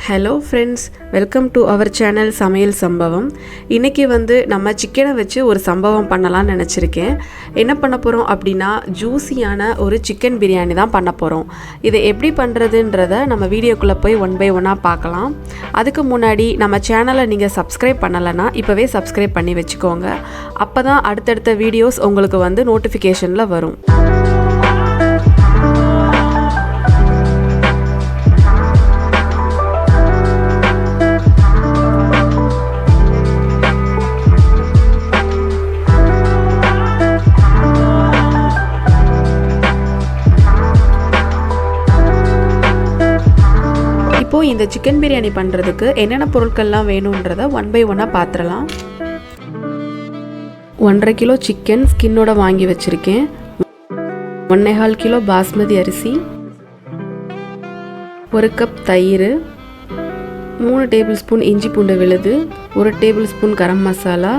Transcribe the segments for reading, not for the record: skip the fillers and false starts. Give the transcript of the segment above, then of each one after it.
Hello friends, welcome to our channel சமையல் சம்பவம். இன்றைக்கி நம்ம சிக்கனை வச்சு ஒரு சம்பவம் பண்ணலாம்னு நினச்சிருக்கேன். என்ன பண்ண போகிறோம் அப்படின்னா, ஜூஸியான ஒரு சிக்கன் பிரியாணி தான் பண்ண போகிறோம். இதை எப்படி பண்ணுறதுன்றதை நம்ம வீடியோக்குள்ளே போய் ஒன் பை ஒன்னாக பார்க்கலாம். அதுக்கு முன்னாடி நம்ம சேனலை நீங்கள் சப்ஸ்கிரைப் பண்ணலைன்னா இப்போவே சப்ஸ்கிரைப் பண்ணி வச்சுக்கோங்க. அப்போ தான் அடுத்தடுத்த வீடியோஸ் உங்களுக்கு நோட்டிஃபிகேஷனில் வரும். இப்போது இந்த சிக்கன் பிரியாணி பண்ணுறதுக்கு என்னென்ன பொருட்கள்லாம் வேணுன்றதை ஒன் பை ஒன்னாக பார்த்துடலாம். 1.5 கிலோ சிக்கன் ஸ்கின்னோட வாங்கி வச்சுருக்கேன். 1.25 கிலோ பாஸ்மதி அரிசி, 1 கப் தயிர், 3 டேபிள் ஸ்பூன் இஞ்சி பூண்டு விழுது, 1 tablespoon garam masala,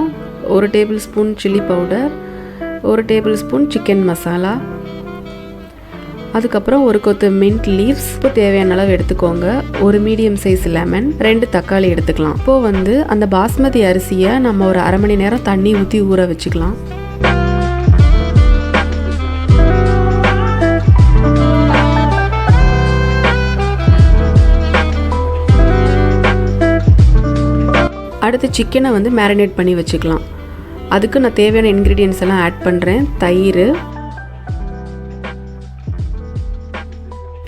1 tablespoon chilli powder, 1 tablespoon chicken masala, அதுக்கப்புறம் 1 கொத்து மின்ட் லீவ்ஸ். இப்போ தேவையான அளவு எடுத்துக்கோங்க. 1 மீடியம் சைஸ் லெமன், 2 தக்காளி எடுத்துக்கலாம். இப்போது அந்த பாஸ்மதி அரிசியை நம்ம ஒரு அரை மணி நேரம் தண்ணி ஊற்றி ஊற வச்சுக்கலாம். அடுத்து சிக்கனை மேரினேட் பண்ணி வச்சுக்கலாம். அதுக்கு நான் தேவையான இன்க்ரீடியன்ஸ் எல்லாம் ஆட் பண்ணுறேன். தயிர்,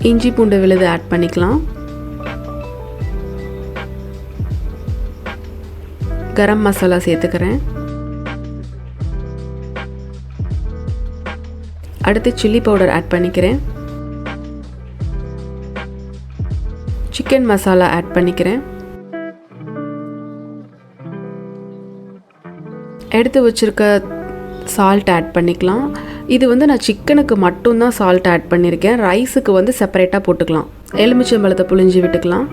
இஞ்சி பூண்டு விழுது ஆட் பண்ணிக்கலாம். கரம் மசாலா சேர்த்துக்கிறேன். அடுத்து சில்லி பவுடர் ஆட் பண்ணிக்கிறேன். சிக்கன் மசாலா ஆட் பண்ணிக்கிறேன். எடுத்து வச்சிருக்க சால்ட் ஆட் பண்ணிக்கலாம். இது நான் சிக்கனுக்கு மட்டும்தான் சால்ட் ஆட் பண்ணியிருக்கேன். ரைஸுக்கு செப்பரேட்டாக போட்டுக்கலாம். எலுமிச்சம்பழத்தை புழிஞ்சு விட்டுக்கலாம்.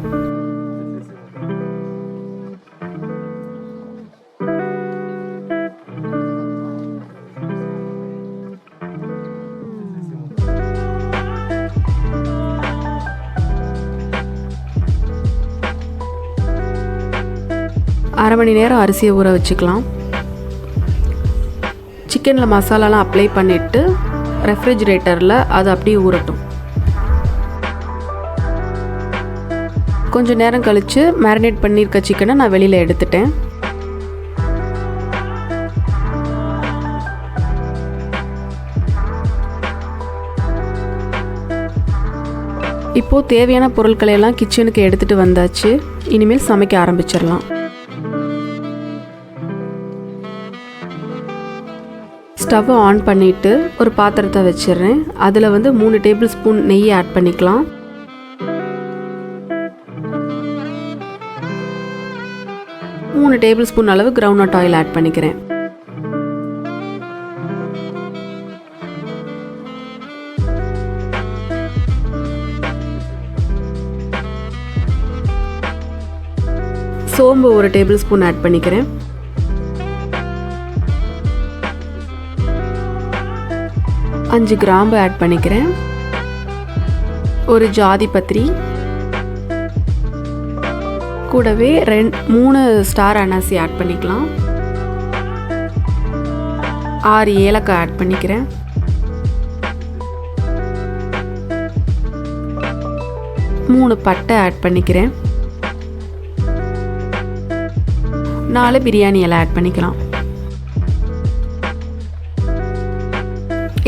அரை மணி நேரம் அரிசியை ஊற வச்சுக்கலாம். சிக்கனில் மசாலாலாம் அப்ளை பண்ணிவிட்டு ரெஃப்ரிஜிரேட்டரில் அது அப்படியே ஊறட்டும். கொஞ்சம் நேரம் கழித்து மேரினேட் பண்ணியிருக்க சிக்கனை நான் வெளியில் எடுத்துட்டேன். இப்போது தேவையான பொருட்களை எல்லாம் கிச்சனுக்கு எடுத்துகிட்டு வந்தாச்சு. இனிமேல் சமைக்க ஆரம்பிச்சிடலாம். ஸ்டவ்வை ஆன் பண்ணிவிட்டு ஒரு பாத்திரத்தை வச்சிடுறேன். அதில் 3 டேபிள் ஸ்பூன் நெய் ஆட் பண்ணிக்கலாம். மூணு டேபிள் ஸ்பூன் அளவு கிரவுண்ட்நட் ஆயில் ஆட் பண்ணிக்கிறேன். சோம்பு 1 டேபிள் ஸ்பூன் ஆட் பண்ணிக்கிறேன். அஞ்சு கிராம்பு ஆட் பண்ணிக்கிறேன். ஒரு ஜாதி பத்திரி, கூடவே 3 ஸ்டார் அனாசி ஆட் பண்ணிக்கலாம். 6 ஏலக்காய் ஆட் பண்ணிக்கிறேன். 3 பட்டை ஆட் பண்ணிக்கிறேன். 4 பிரியாணி இலை ஆட் பண்ணிக்கலாம்.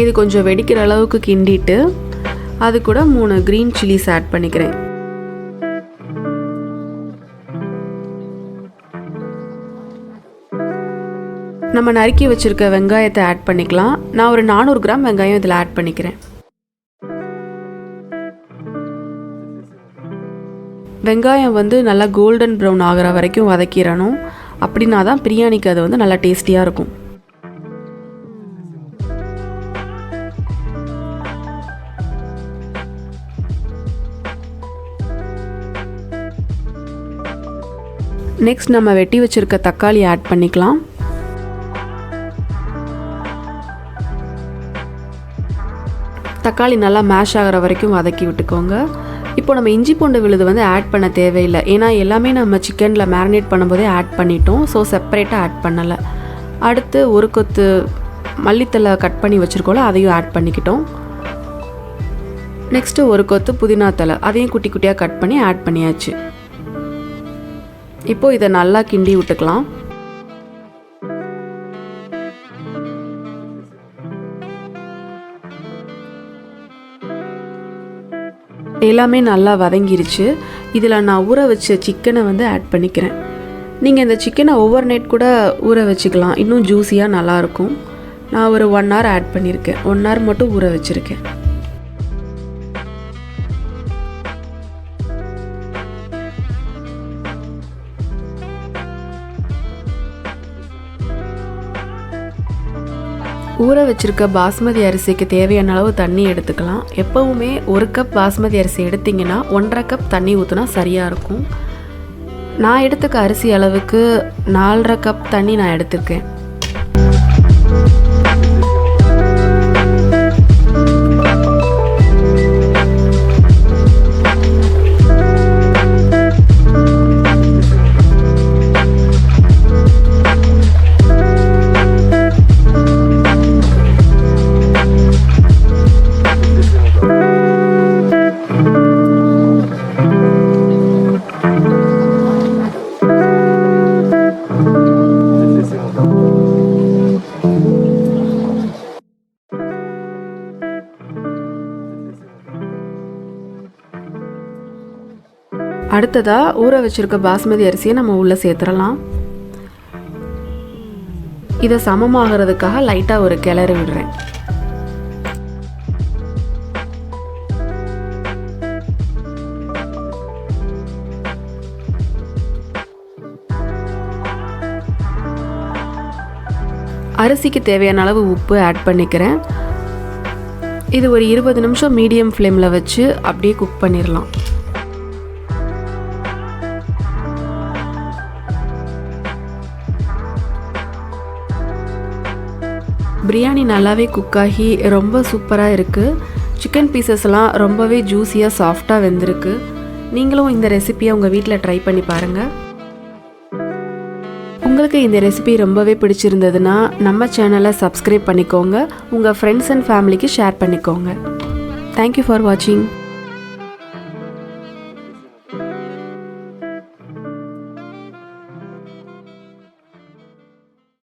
இது கொஞ்சம் வெடிக்கிற அளவுக்கு கிண்டிட்டு அது கூட 3 க்ரீன் சில்லிஸ் ஆட் பண்ணிக்கிறேன். நம்ம நறுக்கி வச்சிருக்க வெங்காயத்தை ஆட் பண்ணிக்கலாம். நான் ஒரு 400 கிராம் வெங்காயம் இதில் ஆட் பண்ணிக்கிறேன். வெங்காயம் நல்லா கோல்டன் ப்ரௌன் ஆகிற வரைக்கும் வதக்கிடணும். அப்படின்னா தான் பிரியாணிக்கு அது நல்லா டேஸ்டியாக இருக்கும். நெக்ஸ்ட் நம்ம வெட்டி வச்சிருக்க தக்காளி ஆட் பண்ணிக்கலாம். தக்காளி நல்லா மேஷ் ஆகிற வரைக்கும் வதக்கி விட்டுக்கோங்க. இப்போ நம்ம இஞ்சி பூண்டு விழுது வந்து ஆட் பண்ண தேவையில்லை, ஏன்னா எல்லாமே நம்ம சிக்கனில் மேரினேட் பண்ணும்போதே ஆட் பண்ணிட்டோம். ஸோ செப்பரேட்டாக ஆட் பண்ணலை. அடுத்து ஒரு கொத்து மல்லித்தலை கட் பண்ணி வச்சுருக்கோம்ல, அதையும் ஆட் பண்ணிக்கிட்டோம். நெக்ஸ்ட்டு ஒரு கொத்து புதினா தலை, அதையும் குட்டி குட்டியாக கட் பண்ணி ஆட் பண்ணியாச்சு. இப்போது இதை நல்லா கிண்டி விட்டுக்கலாம். எல்லாமே நல்லா வதங்கிருச்சு. இதில் நான் ஊற வச்ச சிக்கனை வந்து ஆட் பண்ணிக்கிறேன். நீங்கள் இந்த சிக்கனை ஓவர் நைட் கூட ஊற வச்சுக்கலாம், இன்னும் ஜூஸியாக நல்லாயிருக்கும். நான் ஒரு 1 hour ஆட் பண்ணியிருக்கேன். 1 hour மட்டும் ஊற வச்சுருக்கேன். ஊற வச்சுருக்க பாஸ்மதி அரிசிக்கு தேவையான அளவு தண்ணி எடுத்துக்கலாம். எப்போவுமே 1 கப் பாஸ்மதி அரிசி எடுத்திங்கன்னா 1.5 கப் தண்ணி ஊற்றினா சரியாக இருக்கும். நான் எடுத்துக்க அரிசி அளவுக்கு 4.5 கப் தண்ணி நான் எடுத்துருக்கேன். அடுத்ததாக ஊற வச்சுருக்க பாஸ்மதி அரிசியை நம்ம உள்ளே சேர்த்துடலாம். இதை சமமாகிறதுக்காக லைட்டாக ஒரு கிளறு விடுறேன். அரிசிக்கு தேவையான அளவு உப்பு ஆட் பண்ணிக்கிறேன். இது ஒரு 20 நிமிஷம் மீடியம் ஃப்ளேமில் வச்சு அப்படியே குக் பண்ணிடலாம். பிரியாணி நல்லாவே குக்காகி ரொம்ப சூப்பராக இருக்குது. சிக்கன் பீசஸ்லாம் ரொம்பவே ஜூஸியாக சாஃப்டாக வெந்திருக்கு. நீங்களும் இந்த ரெசிபியை உங்கள் வீட்டில் ட்ரை பண்ணி பாருங்கள். உங்களுக்கு இந்த ரெசிபி ரொம்பவே பிடிச்சிருந்ததுன்னா நம்ம சேனலை சப்ஸ்கிரைப் பண்ணிக்கோங்க. உங்கள் ஃப்ரெண்ட்ஸ் அண்ட் ஃபேமிலிக்கு ஷேர் பண்ணிக்கோங்க. தேங்க்யூ ஃபார் வாட்சிங்.